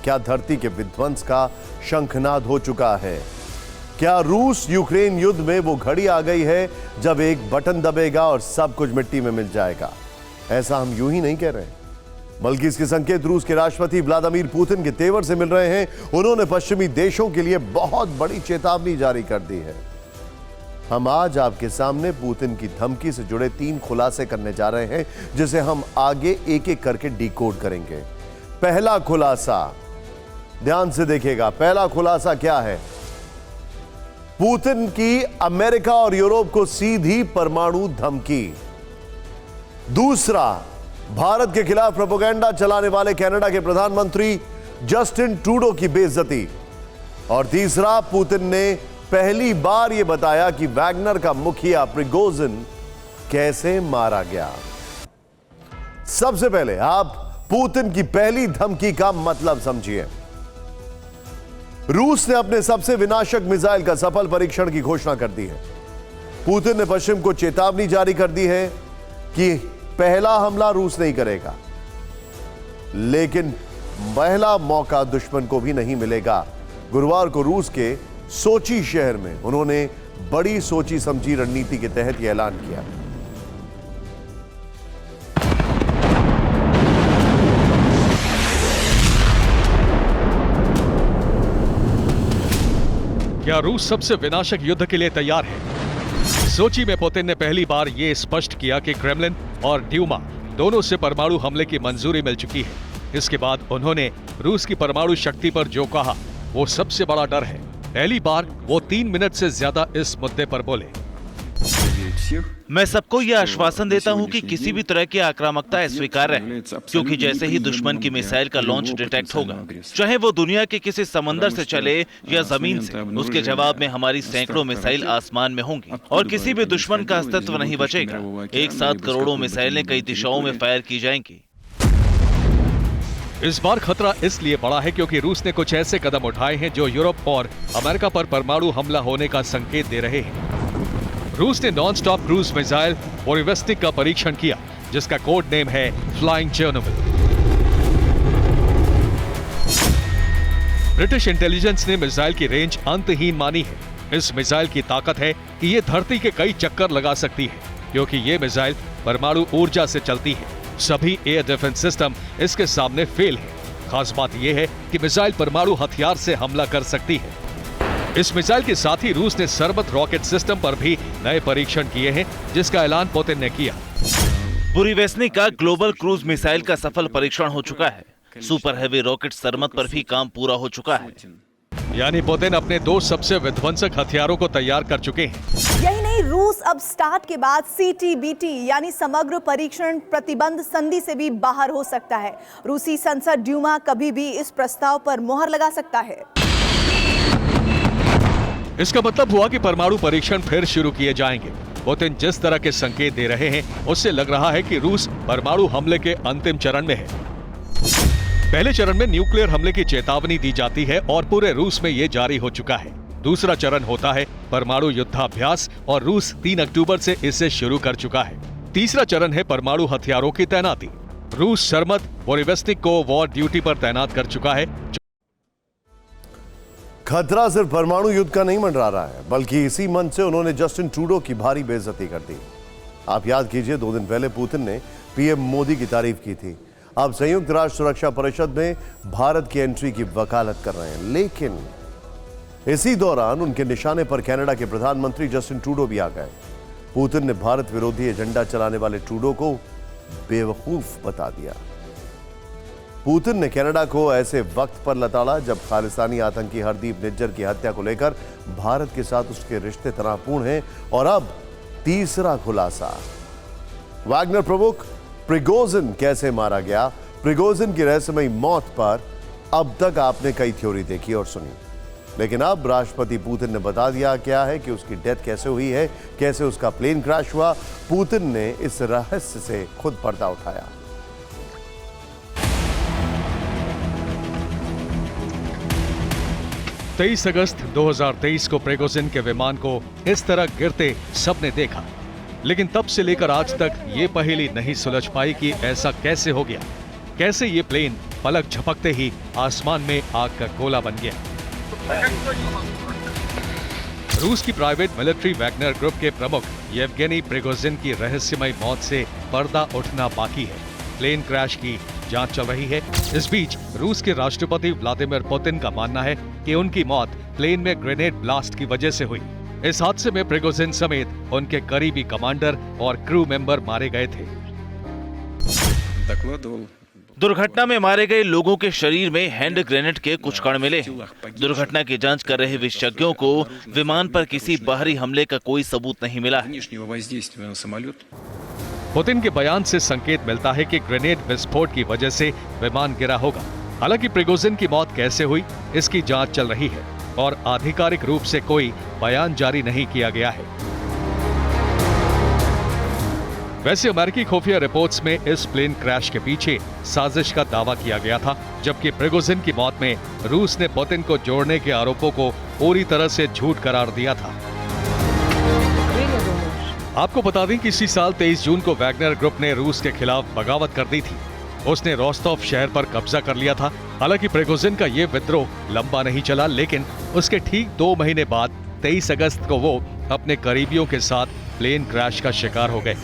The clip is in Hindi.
क्या धरती के विध्वंस का शंखनाद हो चुका है? क्या रूस यूक्रेन युद्ध में वो घड़ी आ गई है जब एक बटन दबेगा और सब कुछ मिट्टी में मिल जाएगा? ऐसा हम यूं ही नहीं कह रहे, बल्कि इसके संकेत रूस के राष्ट्रपति व्लादिमीर पुतिन के तेवर से मिल रहे हैं। उन्होंने पश्चिमी देशों के लिए बहुत बड़ी चेतावनी जारी कर दी है। हम आज आपके सामने पुतिन की धमकी से जुड़े 3 खुलासे करने जा रहे हैं, जिसे हम आगे एक एक करके डिकोड करेंगे। पहला खुलासा, ध्यान से देखिएगा। पहला खुलासा क्या है? पुतिन की अमेरिका और यूरोप को सीधी परमाणु धमकी। दूसरा, भारत के खिलाफ प्रोपेगेंडा चलाने वाले कनाडा के प्रधानमंत्री जस्टिन ट्रूडो की बेइज्जती। और तीसरा, पुतिन ने पहली बार यह बताया कि वैगनर का मुखिया प्रिगोजिन कैसे मारा गया। सबसे पहले आप पुतिन की पहली धमकी का मतलब समझिए। रूस ने अपने सबसे विनाशक मिसाइल का सफल परीक्षण की घोषणा कर दी है। पुतिन ने पश्चिम को चेतावनी जारी कर दी है कि पहला हमला रूस नहीं करेगा, लेकिन पहला मौका दुश्मन को भी नहीं मिलेगा। गुरुवार को रूस के सोची शहर में उन्होंने बड़ी सोची समझी रणनीति के तहत यह ऐलान किया। क्या रूस सबसे विनाशक युद्ध के लिए तैयार है? सोची में पुतिन ने पहली बार यह स्पष्ट किया कि क्रेमलिन और ड्यूमा दोनों से परमाणु हमले की मंजूरी मिल चुकी है। इसके बाद उन्होंने रूस की परमाणु शक्ति पर जो कहा वो सबसे बड़ा डर है। पहली बार वो 3 मिनट से ज्यादा इस मुद्दे पर बोले। मैं सबको यह आश्वासन देता हूं कि किसी भी तरह की आक्रामकता स्वीकार्य है, क्योंकि जैसे ही दुश्मन की मिसाइल का लॉन्च डिटेक्ट होगा, चाहे वो दुनिया के किसी समंदर से चले या जमीन से, उसके जवाब में हमारी सैकड़ों मिसाइल आसमान में होंगी और किसी भी दुश्मन का अस्तित्व नहीं बचेगा। एक साथ करोड़ों मिसाइलें कई दिशाओं में फायर की जाएंगी। इस बार खतरा इसलिए बड़ा है क्योंकि रूस ने कुछ ऐसे कदम उठाए हैं जो यूरोप और अमेरिका पर परमाणु हमला होने का संकेत दे रहे हैं। रूस ने नॉन स्टॉप क्रूज मिसाइल बोरिवेस्टिक का परीक्षण किया, जिसका कोड नेम है फ्लाइंग चेर्नोबिल। ब्रिटिश इंटेलिजेंस ने मिसाइल की रेंज अंतहीन मानी है। इस मिसाइल की ताकत है कि ये धरती के कई चक्कर लगा सकती है, क्योंकि ये मिसाइल परमाणु ऊर्जा से चलती है। सभी एयर डिफेंस सिस्टम इसके सामने फेल है। खास बात यह है कि मिसाइल परमाणु हथियार से हमला कर सकती है। इस मिसाइल के साथ ही रूस ने सरबत रॉकेट सिस्टम पर भी नए परीक्षण किए हैं, जिसका ऐलान पुतिन ने किया। बुरिवेस्निक का ग्लोबल क्रूज मिसाइल का सफल परीक्षण हो चुका है। सुपर हेवी रॉकेट सरमत पर भी काम पूरा हो चुका है। यानी पुतिन अपने 2 सबसे विध्वंसक हथियारों को तैयार कर चुके हैं। यही नहीं, रूस अब स्टार्ट के बाद CTBT यानी समग्र परीक्षण प्रतिबंध संधि से भी बाहर हो सकता है। रूसी संसद ड्यूमा कभी भी इस प्रस्ताव पर मोहर लगा सकता है। इसका मतलब हुआ कि परमाणु परीक्षण फिर शुरू किए जाएंगे। पुतिन जिस तरह के संकेत दे रहे हैं, उससे लग रहा है कि रूस परमाणु हमले के अंतिम चरण में है। पहले चरण में न्यूक्लियर हमले की चेतावनी दी जाती है और पूरे रूस में यह जारी हो चुका है। दूसरा चरण होता है परमाणु युद्धाभ्यास और रूस 3 अक्टूबर से इसे शुरू कर चुका है। तीसरा चरण है परमाणु हथियारों की तैनाती। रूस सरमत बोरिवेस्टिक को वॉर ड्यूटी पर तैनात कर चुका है। खतरा सिर्फ परमाणु युद्ध का नहीं मंडरा रहा है, बल्कि इसी मंच से उन्होंने जस्टिन ट्रूडो की भारी बेइज्जती कर दी। आप याद कीजिए, 2 दिन पहले पुतिन ने पीएम मोदी की तारीफ की थी। अब संयुक्त राष्ट्र सुरक्षा परिषद में भारत की एंट्री की वकालत कर रहे हैं, लेकिन इसी दौरान उनके निशाने पर कनाडा के प्रधानमंत्री जस्टिन ट्रूडो भी आ गए। पुतिन ने भारत विरोधी एजेंडा चलाने वाले ट्रूडो को बेवकूफ बता दिया। पुतिन ने कनाडा को ऐसे वक्त पर लताड़ा जब खालिस्तानी आतंकी हरदीप निज्जर की हत्या को लेकर भारत के साथ उसके रिश्ते तनावपूर्ण हैं। और अब तीसरा खुलासा, वैगनर प्रमुख प्रिगोजिन कैसे मारा गया। प्रिगोजिन की रहस्यमयी मौत पर अब तक आपने कई थ्योरी देखी और सुनी, लेकिन अब राष्ट्रपति पुतिन ने बता दिया क्या है कि उसकी डेथ कैसे हुई है, कैसे उसका प्लेन क्रैश हुआ। पुतिन ने इस रहस्य से खुद पर्दा उठाया। 23 अगस्त 2023 को प्रिगोजिन के विमान को इस तरह गिरते सबने देखा, लेकिन तब से लेकर आज तक ये पहेली नहीं सुलझ पाई कि ऐसा कैसे हो गया। कैसे ये प्लेन पलक झपकते ही आसमान में आग का गोला बन गया। रूस की प्राइवेट मिलिट्री वैगनर ग्रुप के प्रमुख येवगेनी प्रिगोजिन की रहस्यमय मौत से पर्दा उठना बाकी है। प्लेन क्रैश की जांच चल रही है। इस बीच रूस के राष्ट्रपति व्लादिमीर पुतिन का मानना है कि उनकी मौत प्लेन में ग्रेनेड ब्लास्ट की वजह से हुई। इस हादसे में प्रिगोजिन समेत उनके करीबी कमांडर और क्रू मेंबर मारे गए थे। दुर्घटना में मारे गए लोगों के शरीर में हैंड ग्रेनेड के कुछ कण मिले। दुर्घटना की जांच कर रहे विशेषज्ञों को विमान पर किसी बाहरी हमले का कोई सबूत नहीं मिला। पुतिन के बयान से संकेत मिलता है कि ग्रेनेड विस्फोट की वजह से विमान गिरा होगा। हालांकि प्रिगोजिन की मौत कैसे हुई, इसकी जांच चल रही है और आधिकारिक रूप से कोई बयान जारी नहीं किया गया है। वैसे अमेरिकी खुफिया रिपोर्ट्स में इस प्लेन क्रैश के पीछे साजिश का दावा किया गया था, जबकि प्रिगोजिन की मौत में रूस ने पुतिन को जोड़ने के आरोपों को पूरी तरह से झूठ करार दिया था। आपको बता दें कि इसी साल 23 जून को वैगनर ग्रुप ने रूस के खिलाफ बगावत कर दी थी। उसने रोस्तोव शहर पर कब्जा कर लिया था। हालांकि प्रिगोजिन का ये विद्रोह लंबा नहीं चला, लेकिन उसके ठीक 2 महीने बाद 23 अगस्त को वो अपने करीबियों के साथ प्लेन क्रैश का शिकार हो गए।